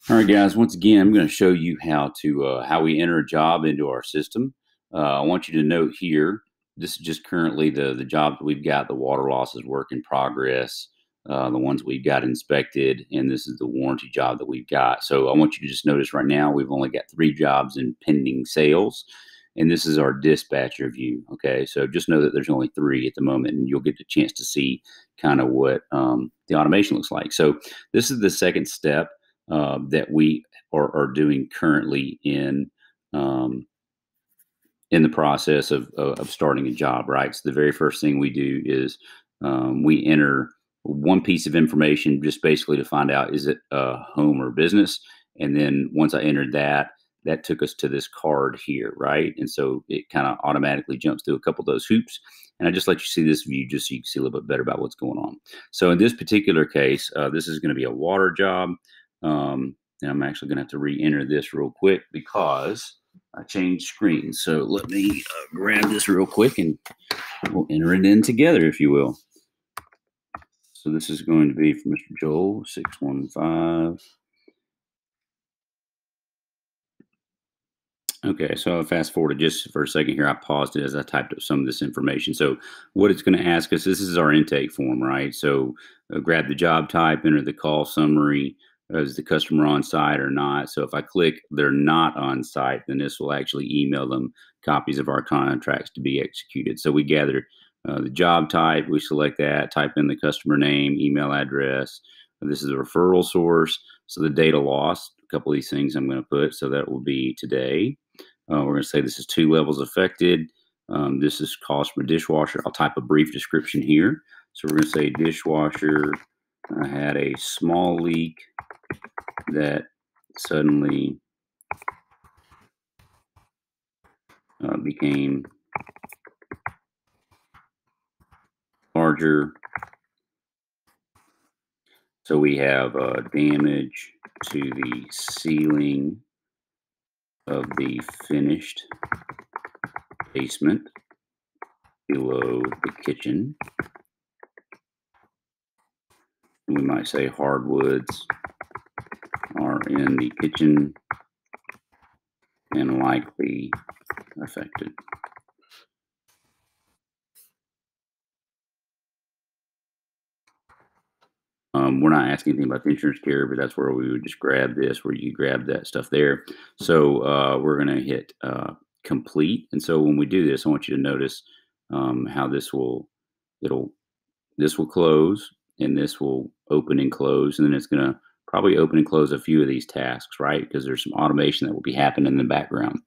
All right, guys. Once again, I'm going to show you how we enter a job into our system. I want you to note here. This is just currently the job that we've got. The water loss is work in progress. The ones we've got inspected, and this is the warranty job that we've got. So I want you to just notice right now we've only got 3 jobs in pending sales, and this is our dispatcher view. Okay, so just know that there's only 3 at the moment, and you'll get the chance to see kind of what the automation looks like. So this is the second step that we are doing currently in the process of starting a job, right? So the very first thing we do is we enter one piece of information just basically to find out, is it a home or business? And then once I entered that, that took us to this card here, right? And so it kind of automatically jumps through a couple of those hoops. And I just let you see this view just so you can see a little bit better about what's going on. So in this particular case, this is going to be a water job. And I'm actually going to have to re-enter this real quick because I changed screens. So let me grab this real quick and we'll enter it in together, if you will. So this is going to be for Mr. Joel 615. Okay, so I'll fast forward just for a second here. I paused it as I typed up some of this information. So what it's going to ask us, this is our intake form, right? So grab the job type, enter the call summary. Is the customer on site or not? So if I click they're not on site, then this will actually email them copies of our contracts to be executed. So we gather the job type, we select that, type in the customer name, email address. This is a referral source. So the data loss, a couple of these things I'm going to put. So that will be today. We're going to say this is 2 levels affected. This is cost for dishwasher. I'll type a brief description here. So we're going to say dishwasher had a small leak that suddenly became larger. So we have damage to the ceiling of the finished basement below the kitchen. We might say hardwoods are in the kitchen and likely affected. We're not asking anything about the insurance carrier, but that's where we would just grab this, where you grab that stuff there. So we're going to hit complete. And so when we do this, I want you to notice how this will close, and this will open and close, and then it's going to probably open and close a few of these tasks, right? Because there's some automation that will be happening in the background.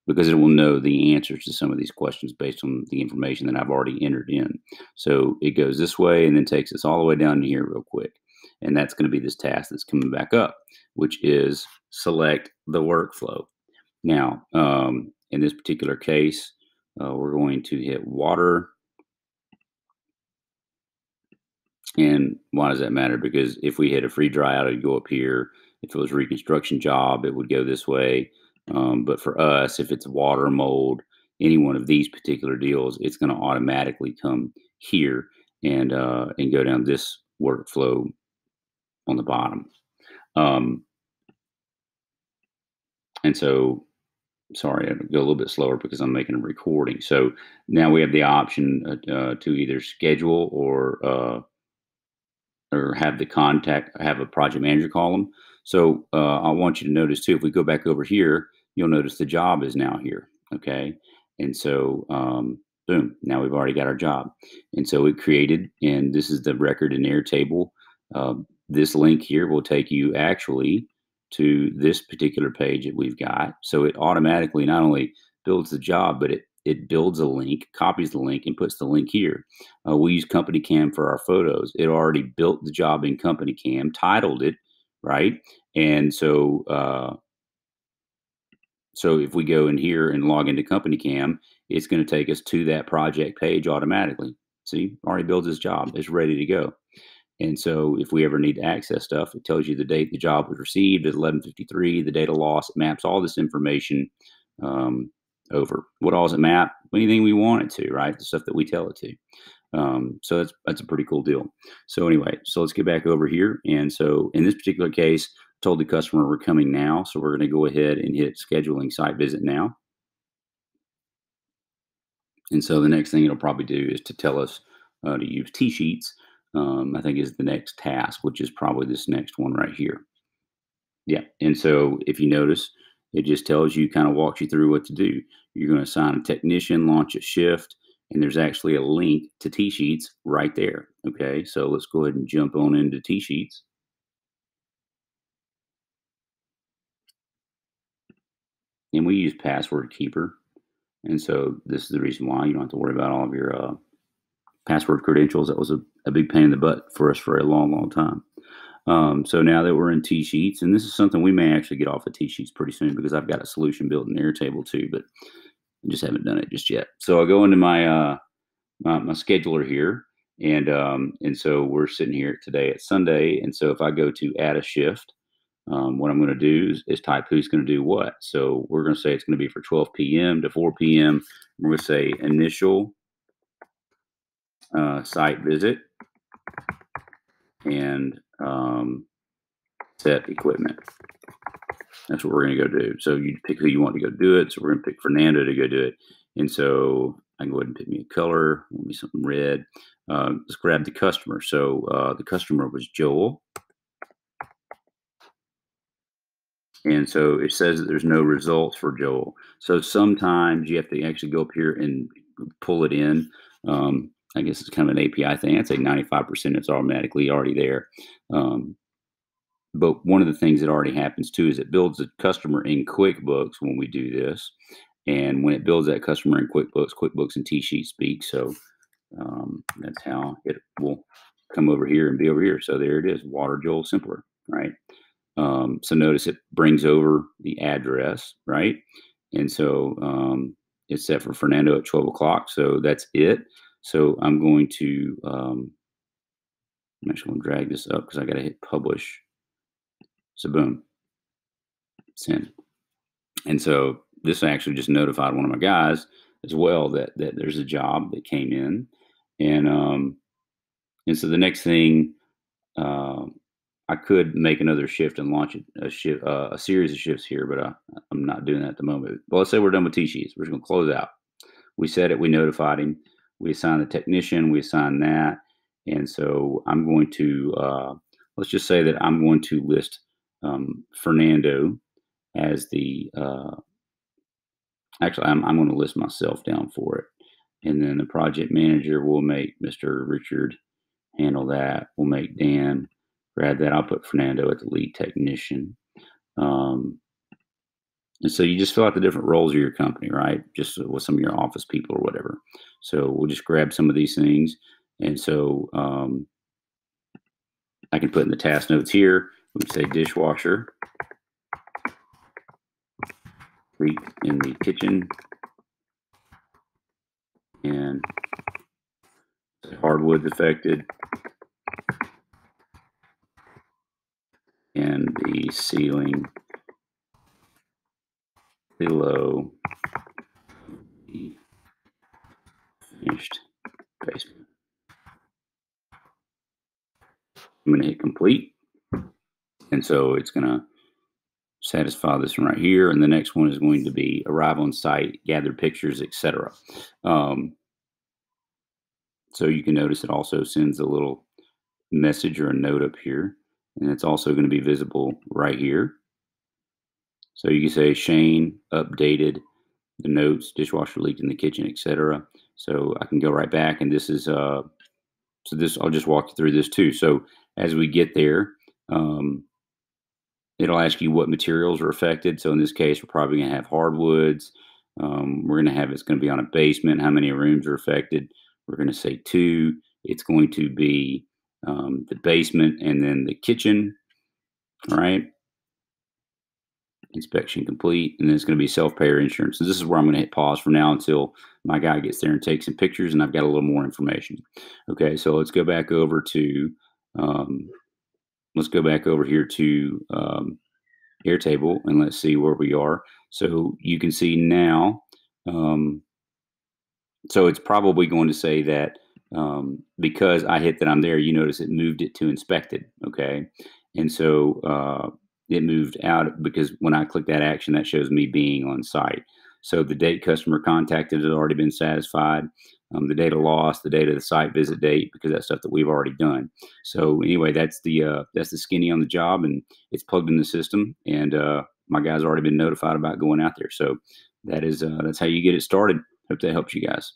Because it will know the answers to some of these questions based on the information that I've already entered in. So it goes this way and then takes us all the way down to here real quick. And that's going to be this task that's coming back up, which is select the workflow. Now, in this particular case, we're going to hit water. And why does that matter? Because if we hit a free dry out, it'd go up here. If it was a reconstruction job, it would go this way. But for us, if it's water, mold, any one of these particular deals, it's going to automatically come here and go down this workflow on the bottom. And so, sorry, I'll go a little bit slower because I'm making a recording. So now we have the option to either schedule or have a project manager call them. So I want you to notice too, if we go back over here, you'll notice the job is now here. Okay. And so, boom, now we've already got our job. And so it created, and this is the record and error table. This link here will take you actually to this particular page that we've got. So it automatically not only builds the job, but it builds a link, copies the link, and puts the link here. We use Company Cam for our photos. It already built the job in Company Cam, titled it, right? And so, so if we go in here and log into Company Cam, it's going to take us to that project page automatically. See, already built this job. It's ready to go. And so if we ever need to access stuff, it tells you the date the job was received at 11:53, the data loss. It maps all this information over. What all does it map? anything we want it to, right? The stuff that we tell it to. So that's a pretty cool deal. So anyway, so let's get back over here. And so in this particular case, told the customer we're coming now. So we're going to go ahead and hit scheduling site visit now. And so the next thing it'll probably do is to tell us to use T-sheets. I think is the next task, which is probably this next one right here. Yeah. And so if you notice, it just tells you, kind of walks you through what to do. You're going to assign a technician, launch a shift, and there's actually a link to T-sheets right there. Okay. So let's go ahead and jump on into T-sheets. And we use Password Keeper. And so this is the reason why you don't have to worry about all of your password credentials. That was a big pain in the butt for us for a long, long time. So now that we're in T-sheets, and this is something we may actually get off of T-sheets pretty soon because I've got a solution built in Airtable too, but I just haven't done it just yet. So I go into my my scheduler here, and so we're sitting here today at Sunday, and so if I go to add a shift, what I'm going to do is type who's going to do what. So we're going to say it's going to be for 12 p.m. to 4 p.m. We're going to say initial site visit and set equipment. That's what we're going to go do. So you pick who you want to go do it. So we're going to pick Fernando to go do it. And so I can go ahead and pick me a color. Want me something red. Let's grab the customer. So the customer was Joel. And so it says that there's no results for Joel. So sometimes you have to actually go up here and pull it in. I guess it's kind of an API thing. I'd say 95% it's automatically already there. But one of the things that already happens too is it builds a customer in QuickBooks when we do this. And when it builds that customer in QuickBooks, QuickBooks and T-Sheet speak. So that's how it will come over here and be over here. So there it is, Water Joel Simpler, right? So notice it brings over the address, right? And so it's set for Fernando at 12 o'clock. So that's it. So I'm going to, I'm actually going to drag this up because I got to hit publish. So boom, send. And so this actually just notified one of my guys as well that there's a job that came in. And so the next thing, I could make another shift and launch a series of shifts here, but I'm not doing that at the moment. But let's say we're done with T-sheets. We're just going to close out. We said it. We notified him. We assigned the technician. We assigned that. And so I'm going to, let's just say that I'm going to list Fernando as the, actually, I'm going to list myself down for it. And then the project manager will make Mr. Richard handle that. We'll make Dan grab that. I'll put Fernando at the lead technician. And so you just fill out the different roles of your company, right? Just with some of your office people or whatever. So we'll just grab some of these things. And so I can put in the task notes here. We can say dishwasher, leak in the kitchen, and hardwood affected, and the ceiling below the finished basement. I'm going to hit complete. And so it's going to satisfy this one right here. And the next one is going to be arrive on site, gather pictures, etc. So you can notice it also sends a little message or a note up here. And it's also going to be visible right here. So you can say Shane updated the notes, dishwasher leaked in the kitchen, etc. So I can go right back, and this is so this I'll just walk you through this too. So as we get there, it'll ask you what materials are affected. So in this case, we're probably going to have hardwoods. We're going to have it's going to be on a basement. How many rooms are affected? We're going to say 2. It's going to be the basement and then the kitchen. All right. Inspection complete, and then it's going to be self-payer insurance. So this is where I'm going to hit pause for now until my guy gets there and takes some pictures, and I've got a little more information. Okay, so let's go back over to here to Airtable, and let's see where we are. So you can see now So it's probably going to say that because I hit that I'm there, you notice it moved it to inspected. Okay. And so it moved out because when I click that action, that shows me being on site. So the date customer contacted has already been satisfied. The data lost, the date of the site visit date, because that's stuff that we've already done. So anyway, that's the skinny on the job, and it's plugged in the system. And my guys already been notified about going out there. So that's how you get it started. Hope that helps you guys.